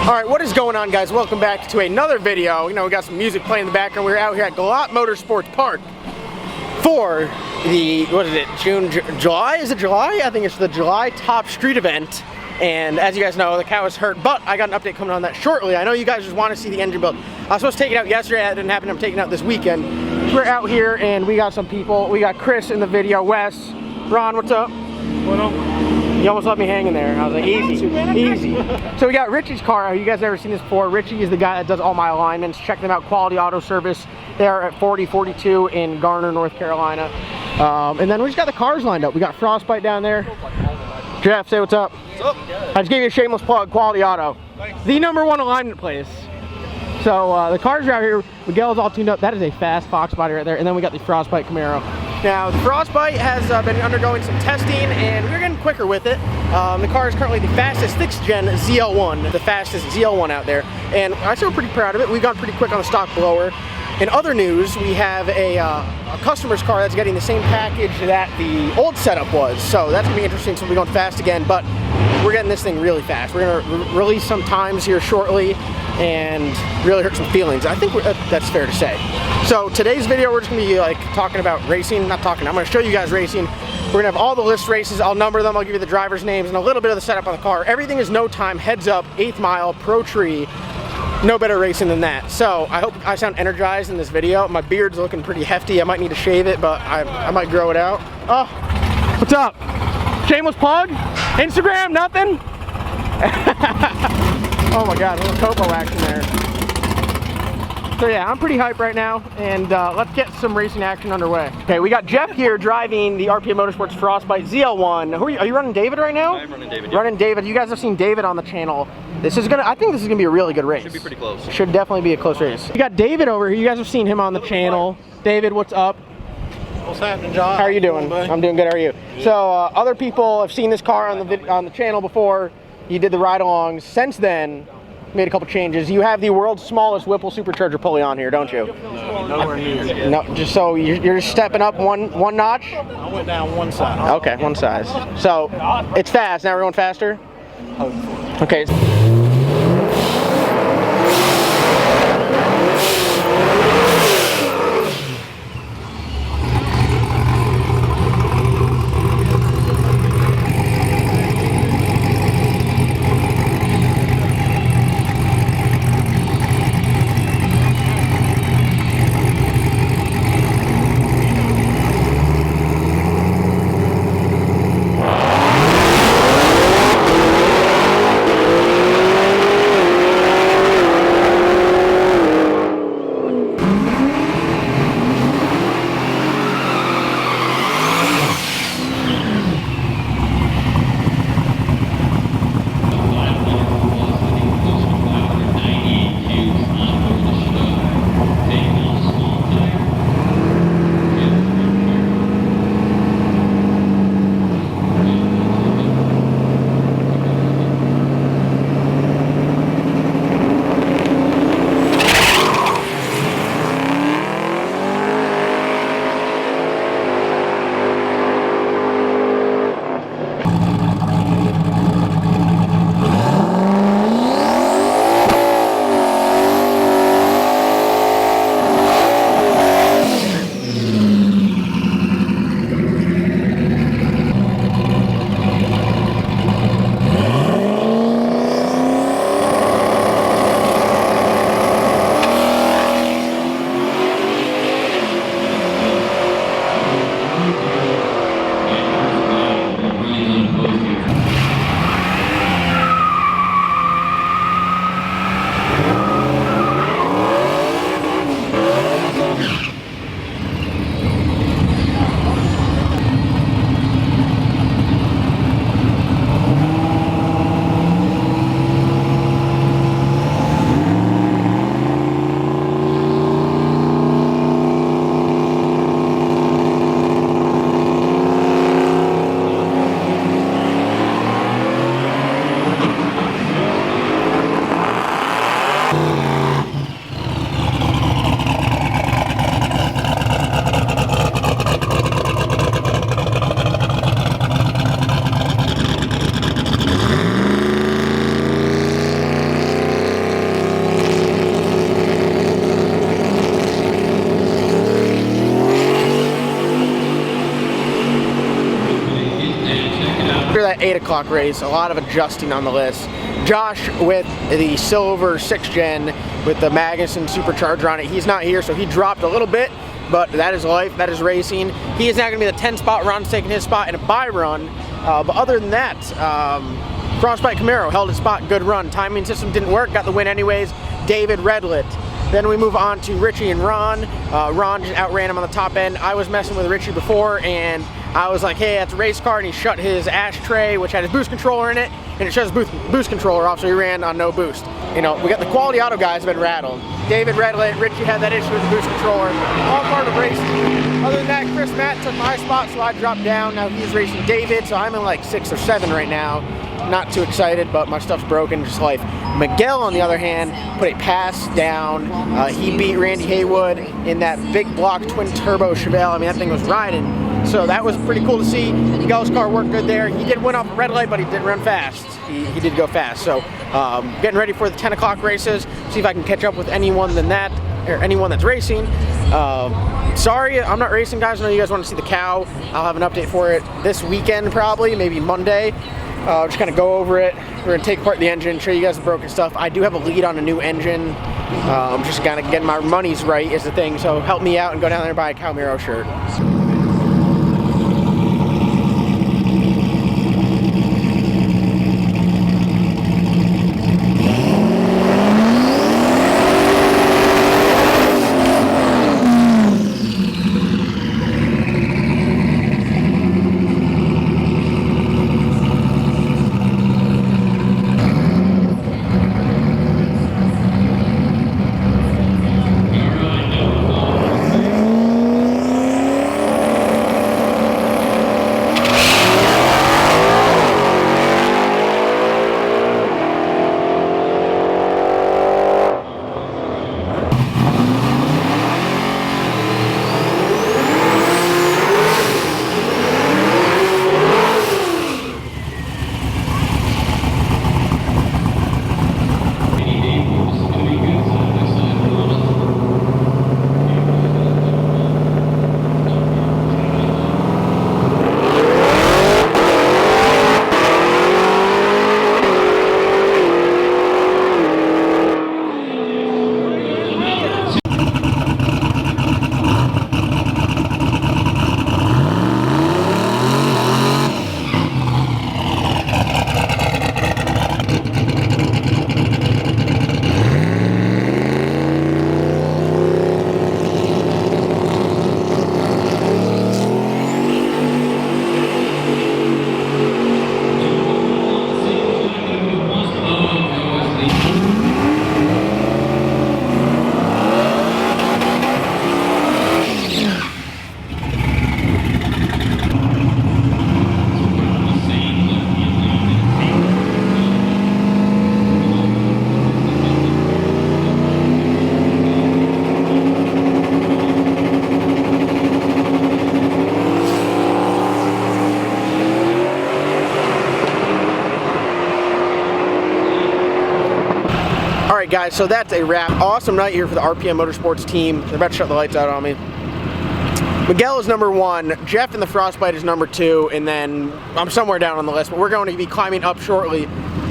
Alright, what is going on, guys? Welcome back to another video. You know, we got some music playing in the background. We're out here at Galot Motorsports Park for the, what is it, July? Is it July? I think it's the July Top Street event. And as you guys know, the cow is hurt, but I got an update coming on that shortly. I know you guys just want to see the engine build. I was supposed to take it out yesterday. That didn't happen. I'm taking it out this weekend. So we're out here and we got some people. We got Chris in the video, Wes, Ron, what's up? What up? You almost left me hanging there. I was like, easy, easy. So we got Richie's car. Have you guys ever seen this before? Richie is the guy that does all my alignments. Check them out, Quality Auto Service. They are at 4042 in Garner, North Carolina. And then we just got the cars lined up. We got Frostbite down there. Jeff, say what's up. What's up? I just gave you a shameless plug, Quality Auto. Thanks. The #1 alignment place. So the cars are out here. Miguel's all tuned up. That is a fast Fox body right there. And then we got the Frostbite Camaro. Now, the Frostbite has been undergoing some testing, and we're getting quicker with it. The car is currently the fastest 6th gen ZL1, the fastest ZL1 out there. And I say we're pretty proud of it. We've gone pretty quick on the stock blower. In other news, we have a customer's car that's getting the same package that the old setup was. So that's gonna be interesting, so we're going fast again, but we're getting this thing really fast. We're gonna release some times here shortly and really hurt some feelings. I think that's fair to say. So today's video, we're just gonna be like talking about racing, I'm gonna show you guys racing. We're gonna have all the list races, I'll number them, I'll give you the driver's names and a little bit of the setup on the car. Everything is no time, heads up, 8th mile, pro tree. No better racing than that. So I hope I sound energized in this video. My beard's looking pretty hefty. I might need to shave it, but I might grow it out. Oh, what's up? Shameless plug? Instagram, nothing? Oh my God, a little topo action there. So yeah, I'm pretty hyped right now, and let's get some racing action underway. Okay, we got Jeff here driving the RPM Motorsports Frostbite ZL1. Who are you running David right now? I'm running David. Yeah. Running David. You guys have seen David on the channel. I think this is gonna be a really good race. Should be pretty close. Should definitely be a close race. You got David over here. You guys have seen him on the channel. David, what's up? What's happening, John? How are you doing? I'm doing good. How are you? So other people have seen this car on the channel before. You did the ride-alongs. Since then, made a couple changes. You have the world's smallest Whipple supercharger pulley on here, don't you? No, nowhere near. No, just so you're just stepping up one notch. I went down one side. Okay, one size. So it's fast. Now we're going faster. Okay. 8 o'clock race, a lot of adjusting on the list. Josh with the silver 6th gen with the Magnuson supercharger on it. He's not here, so he dropped a little bit, but that is life, that is racing. He is now gonna be the 10 spot. Ron's taking his spot in a By Run. But other than that, Frostbite Camaro held his spot, good run. Timing system didn't work, got the win anyways. David Redlit. Then we move on to Richie and Ron. Ron just outran him on the top end. I was messing with Richie before, and I was like, hey, that's a race car, and he shut his ashtray, which had his boost controller in it, and it shut his boost controller off, so he ran on no boost. You know, we got the quality auto guys have been rattled. David Redlit, Richie had that issue with the boost controller, all part of racing. Other than that, Chris Matt took my spot, so I dropped down. Now he's racing David, so I'm in like 6 or 7 right now. Not too excited, but my stuff's broken, just life. Miguel, on the other hand, put a pass down. He beat Randy Haywood in that big block twin turbo Chevelle. I mean, that thing was riding. So that was pretty cool to see. Miguel's car worked good there. He did win off a red light, but he didn't run fast. He did go fast. So getting ready for the 10 o'clock races. See if I can catch up with anyone that's racing. Sorry, I'm not racing, guys. I know you guys want to see the cow. I'll have an update for it this weekend, probably, maybe Monday. Just kind of go over it. We're going to take apart the engine, show you guys the broken stuff. I do have a lead on a new engine. Just kind of getting my monies right is the thing. So help me out and go down there and buy a Cowmaro shirt. Alright guys, so that's a wrap. Awesome night here for the RPM Motorsports team. They're about to shut the lights out on me. Miguel is number 1, Jeff in the Frostbite is number 2, and then I'm somewhere down on the list, but we're going to be climbing up shortly,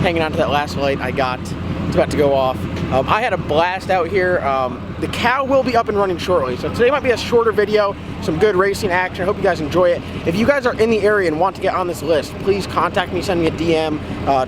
hanging on to that last light I got. It's about to go off. I had a blast out here. The cow will be up and running shortly, so today might be a shorter video, some good racing action. I hope you guys enjoy it. If you guys are in the area and want to get on this list, please contact me, send me a DM,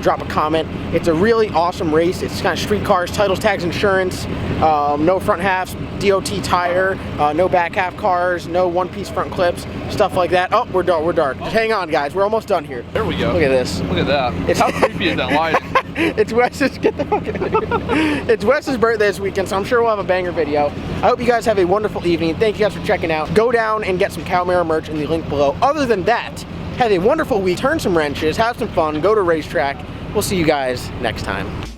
drop a comment. It's a really awesome race. It's kind of street cars, titles, tags, insurance, no front halves, DOT tire, no back half cars, no one-piece front clips, stuff like that. Oh, we're dark. Just hang on, guys. We're almost done here. There we go. Look at this. Look at that. How creepy is that lighting? It's Wes's, get the fuck out of here. It's Wes's birthday this weekend, so I'm sure we'll have a banger video. I hope you guys have a wonderful evening. Thank you guys for checking out. Go down and get some Cowmaro merch in the link below. Other than that, have a wonderful week. Turn some wrenches, have some fun, go to racetrack. We'll see you guys next time.